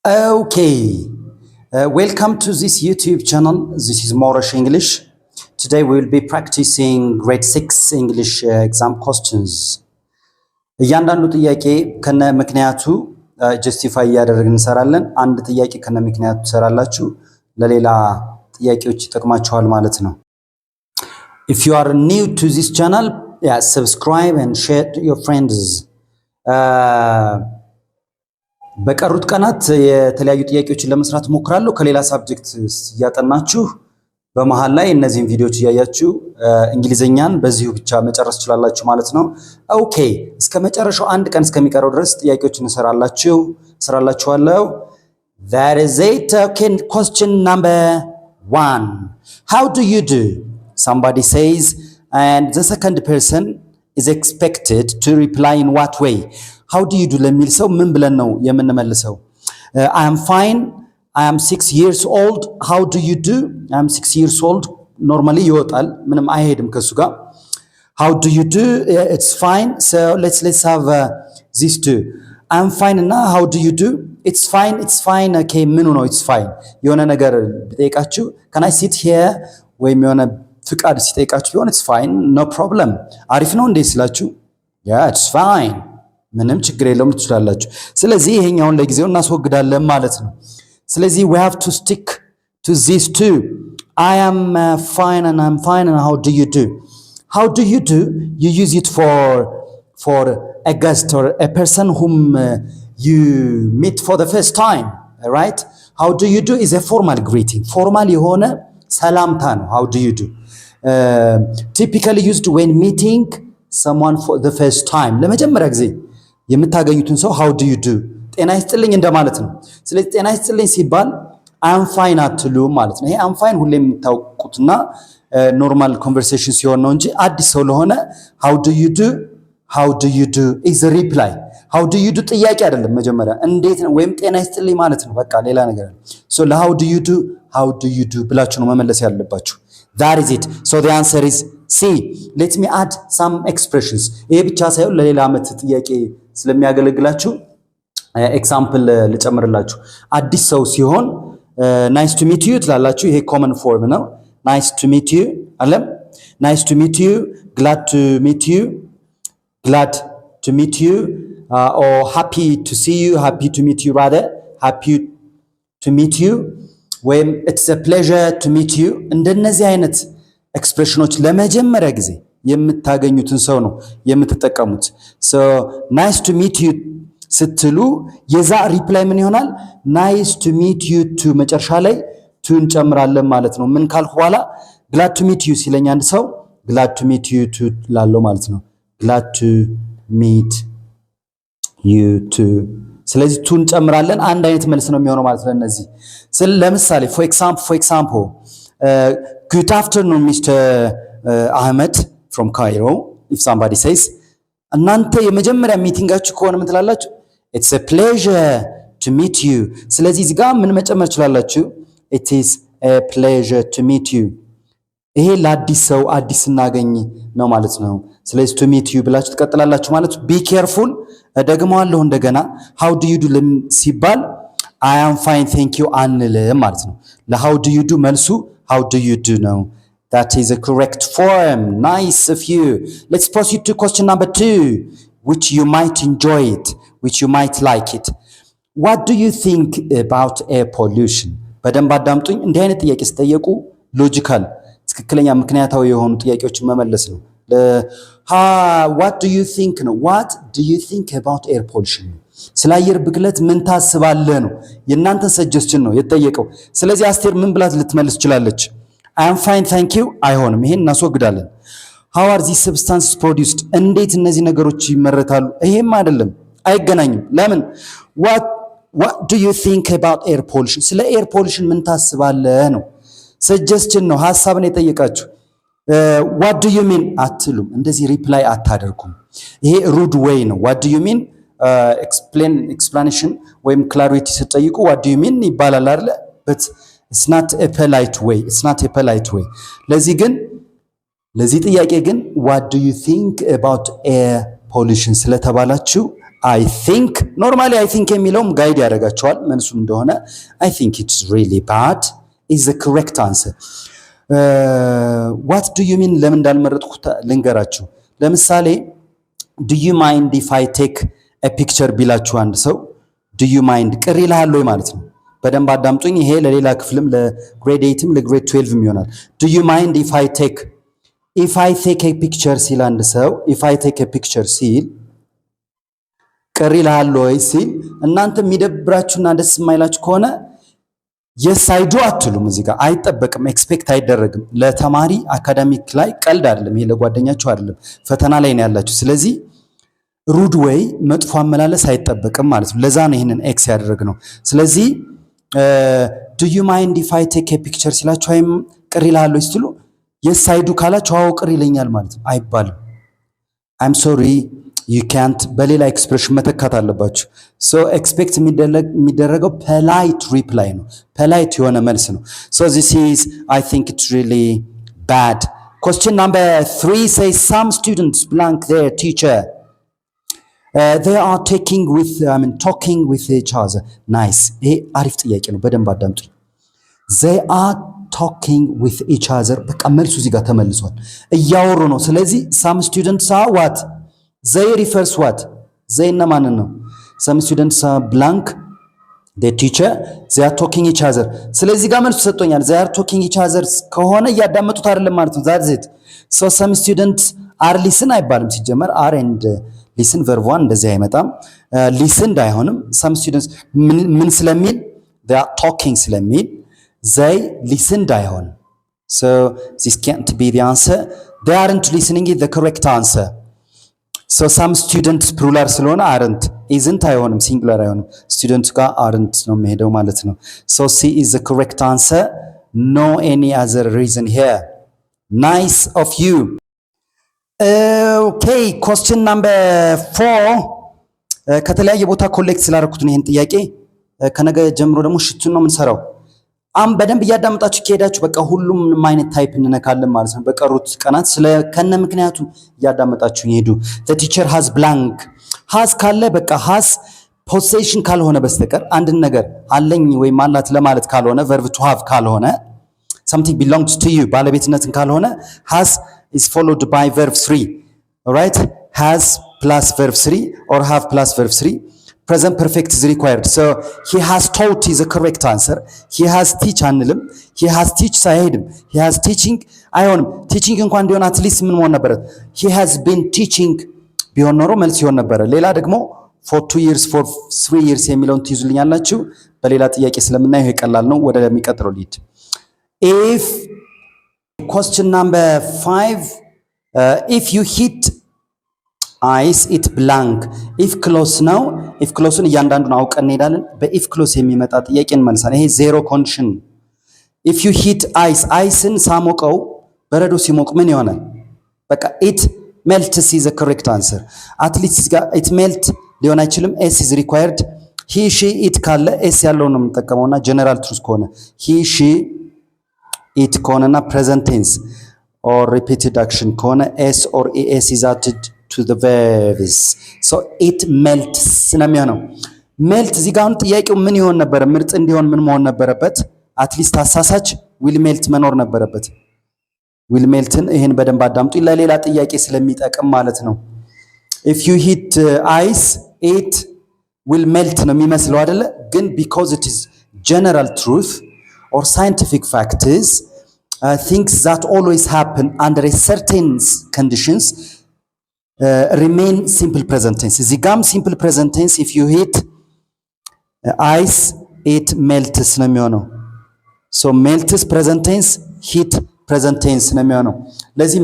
Okay, welcome to this YouTube channel. This is Morash English. Today we will be practicing grade 6 English exam questions. እያንዳንዱ ጥያቄ ከነ ምክንያቱ ጀስቲፋይ እያደረግን እንሰራለን። አንድ ጥያቄ ከነ ምክንያቱ ትሰራላችሁ፣ ለሌላ ጥያቄዎች ይጠቅማችኋል ማለት ነው። If you are new to this channel, subscribe and share to your friends. በቀሩት ቀናት የተለያዩ ጥያቄዎችን ለመስራት ሞክራለሁ። ከሌላ ሳብጀክት ያጠናችሁ በመሃል ላይ እነዚህን ቪዲዮዎች እያያችሁ እንግሊዘኛን በዚሁ ብቻ መጨረስ ትችላላችሁ ማለት ነው። ኦኬ፣ እስከ መጨረሻው አንድ ቀን እስከሚቀረው ድረስ ጥያቄዎችን እሰራላችኋለሁ። That is it. Okay, question number 1. How do you do? Somebody says, and the second person is expected to reply in what way? How do you do ለሚል ሰው ምን ብለን ነው የምንመልሰው? I am fine. I am 6 years old. How do you do? I am 6 years old. Normally ይወጣል፣ ምንም አይሄድም ከሱ ጋር። How do you do? It's fine. So let's have these two. I am fine እና how do you do? It's fine. It's fine. Okay, ምኑ ነው it's fine? የሆነ ነገር ብጠይቃችሁ can I sit here ወይም የሆነ ፍቃድ ሲጠይቃችሁ ቢሆን it's fine, no problem. አሪፍ ነው እንዴ ስላችሁ yeah, it's fine. ምንም ችግር የለውም ትችላላችሁ። ስለዚህ ይሄኛውን ለጊዜው እናስወግዳለን ማለት ነው። ስለዚህ we have to stick to these two. I am fine and I'm fine and how do you do? How do you do? You use it for a guest or a person whom you meet for the first time, right? How do you do is a formal greeting. Formal የሆነ ሰላምታ ነው how do you do. Typically used when meeting someone for the first time. ለመጀመሪያ ጊዜ የምታገኙትን ሰው how do you do ጤና ይስጥልኝ እንደማለት ነው። ስለዚህ ጤና ይስጥልኝ ሲባል I'm fine አትሉም ማለት ነው። ይሄ I'm fine ሁሌም የምታውቁትና ኖርማል ኮንቨርሴሽን ሲሆን ነው እንጂ አዲስ ሰው ለሆነ how do you do is a reply. how do you do ጥያቄ አይደለም። መጀመሪያ እንዴት ነው ወይም ጤና ይስጥልኝ ማለት ነው። በቃ ሌላ ነገር so how do you do ብላችሁ ነው መመለስ ያለባችሁ። That is it. So the answer is C. Let me add some expressions. ይሄ ብቻ ሳይሆን ለሌላ ዓመት ጥያቄ ስለሚያገለግላችሁ ኤግዛምፕል ልጨምርላችሁ። አዲስ ሰው ሲሆን nice to meet you ትላላችሁ። ይሄ common form ነው። nice to meet you አለም nice to meet you, glad to meet you or happy to see you, happy to meet you rather, happy to meet you ወይም it's a pleasure to meet you። እንደነዚህ አይነት ኤክስፕሬሽኖች ለመጀመሪያ ጊዜ የምታገኙትን ሰው ነው የምትጠቀሙት። so nice to meet you ስትሉ የዛ ሪፕላይ ምን ይሆናል? nice to meet you to መጨረሻ ላይ to እንጨምራለን ማለት ነው። ምን ካልኩ በኋላ glad to meet you ሲለኝ አንድ ሰው glad to meet you to ላለው ማለት ነው። glad to meet you to ስለዚህ ቱ እንጨምራለን። አንድ አይነት መልስ ነው የሚሆነው ማለት ነው። እነዚህ ለምሳሌ for example good afternoon Mr. Ahmed from Cairo. If somebody says እናንተ የመጀመሪያ ሚቲንጋችሁ ከሆነ ምን ትላላችሁ? It's a pleasure to meet you. ስለዚህ እዚህ ጋር ምን መጨመር ትችላላችሁ? It is a pleasure to meet you. ይሄ ለአዲስ ሰው አዲስ እናገኝ ነው ማለት ነው። ስለዚህ to meet you ብላችሁ ትቀጥላላችሁ ማለት ነው። be careful ደግመዋለሁ እንደገና how do you do ሲባል I am fine thank you አንልም ማለት ነው። ለhow do you do መልሱ how do you do ነው። That is a correct form. Nice of you. Let's proceed to question number 2, which you might enjoy it, which you might like it. What do you think about air pollution? በደንብ አዳምጡኝ። እንዲህ አይነት ጥያቄ ሲጠየቁ ሎጂካል ትክክለኛ ምክንያታዊ የሆኑ ጥያቄዎችን መመለስ ነው። what do you think ነው። what do you think about air pollution? ስለ አየር ብክለት ምን ታስባለህ ነው። የእናንተ ሰጀስሽን ነው የተጠየቀው። ስለዚህ አስቴር ምን ብላት ልትመልስ ትችላለች? I am fine thank you አይሆንም። ይሄን እናስወግዳለን። how are these substances produced? እንዴት እነዚህ ነገሮች ይመረታሉ? ይሄም አይደለም፣ አይገናኝም። ለምን? what do you think about air pollution? ስለ air pollution ምን ታስባለህ ነው። ሰጀስሽን ነው፣ ሐሳብን የጠየቃችሁ። what do you mean አትሉም። እንደዚህ ሪፕላይ አታደርጉም። ይሄ ሩድ ዌይ ነው። what do you mean explanation ወይም clarity ስትጠይቁ what do you mean ይባላል አይደል? but it's not a polite way. ለዚህ ጥያቄ ግን what do you think about air pollution ስለተባላችሁ I think ኖርማሊ I think የሚለውም ጋይድ ያደርጋቸዋል መልሱ እንደሆነ I think it's really bad is the correct answer. What do you mean ለምን እንዳልመረጥኩት ልንገራችሁ። ለምሳሌ do you mind if I take a picture ቢላችሁ አንድ ሰው do you mind ቅር ይልሃል ወይ ማለት ነው። በደንብ አዳምጡኝ። ይሄ ለሌላ ክፍልም ለግሬድ 8ም ለግሬድ 12ም ይሆናል። do you mind if I take a picture ሲል አንድ ሰው if I take a picture ሲል ቅር ይልሃል ወይ ሲል እናንተ የሚደብራችሁና ደስ የማይላችሁ ከሆነ yes I do አትሉም። እዚህ ጋር አይጠበቅም፣ ኤክስፔክት አይደረግም። ለተማሪ አካዳሚክ ላይ ቀልድ አይደለም፣ ይሄ ለጓደኛችሁ አይደለም፣ ፈተና ላይ ነው ያላችሁ። ስለዚህ ሩድ ወይ መጥፎ አመላለስ አይጠበቅም ማለት ነው። ለዛ ነው ይሄንን ኤክስ ያደረግነው። ስለዚህ do you mind if I take a picture ሲላችሁ አይም ቅር ይልሃል ወይ ስትሉ yes I do ካላችሁ አዎ ቅር ይለኛል ማለት ነው አይባልም። I'm sorry you can't በሌላ ኤክስፕሬሽን መተካት አለባችሁ። so expect የሚደረገው polite reply ነው፣ polite የሆነ መልስ ነው። so this is I think it's really bad. Question number 3 says some students blank their teacher. They are talking with each other. nice ይሄ አሪፍ ጥያቄ ነው፣ በደንብ አዳምጡኝ። they are talking with each other በቃ መልሱ እዚህ ጋር ተመልሷል፣ እያወሩ ነው። ስለዚህ some students are what they refers what they እና ማንን ነው? some students are blank the teacher they are talking each other። ስለዚህ ጋር መልሱ ሰጥቶኛል። they are talking each other ከሆነ እያዳመጡት አይደለም ማለት ነው። that's it. so some students are listen አይባልም ሲጀመር are and listen verb 1 እንደዚህ አይመጣም። listened አይሆንም። some students ምን ስለሚል they are talking ስለሚል they listened አይሆንም። so this can't be the answer. they aren't listening is the correct answer. so some students plural ስለሆነ aren't isn't አይሆንም፣ singular አይሆንም። students ጋር aren't ነው የሚሄደው ማለት ነው። so C is the correct answer, no any other reason here. nice of you. okay question number 4 ከተለያየ ቦታ ኮሌክት ስላደረኩት ነው ይሄን ጥያቄ። ከነገ ጀምሮ ደግሞ ሽቱን ነው የምንሰራው። በደንብ እያዳመጣችሁ ከሄዳችሁ በቃ ሁሉም አይነት ታይፕ እንነካለን ማለት ነው። በቀሩት ቀናት ከነ ምክንያቱ እያዳመጣችሁ ይሄዱ። the teacher has blank has ካለ በቃ has possession ካልሆነ በስተቀር አንድ ነገር አለኝ ወይም አላት ለማለት ካልሆነ verb to have ካልሆነ something belongs to you ባለቤትነትን ካልሆነ has is followed by verb 3. all right has plus verb 3 or have plus verb 3. present perfect is required. so he has taught is a correct answer. he has teach አንልም። he has teach አይሄድም። he has teaching አይሆንም። teaching እንኳን እንዲሆን at least ምን መሆን ነበረ? he has been teaching ቢሆን ኖሮ መልስ ይሆን ነበረ። ሌላ ደግሞ for 2 years for 3 years የሚለውን ትይዙልኛላችሁ። በሌላ ጥያቄ ስለምናየው ይሄ ቀላል ነው። ወደ የሚቀጥለው ሊድ if question number 5 if you hit ice it blank if close ነው። if closeን እያንዳንዱን አውቀን እንሄዳለን። በኢፍ ክሎስ የሚመጣ ጥያቄ እንመልሳለን። ይሄ ዜሮ ኮንዲሽን። if you hit ice iceን ሳሞቀው በረዶ ሲሞቅ ምን ይሆናል? በቃ it melts is the correct answer. at least it melt ሊሆን አይችልም። s is required. he she it ካለ s ያለው ነው የምንጠቀመውና ጀነራል ትሩዝ ከሆነ he she it ከሆነና present tense or repeated action ከሆነ s or es is added to the verbs. so it melts ነው የሚሆነው። melt እዚህ ጋር ጥያቄው ምን ይሆን ነበር? ምርጥ እንዲሆን ምን መሆን ነበረበት? at least አሳሳች will melt መኖር ነበረበት። will meltን ይሄን በደንብ አዳምጡ፣ ለሌላ ጥያቄ ስለሚጠቅም ማለት ነው። if you hit ice it will melt ነው የሚመስለው አይደለ? ግን because it is general truth or scientific facts, things that always happen under a certain conditions remain simple present tense. እዚህ ጋም simple present tense if you hit ice it melts ነው የሚሆነው። so melts present tense, hit present tense ነው የሚሆነው። ለዚህ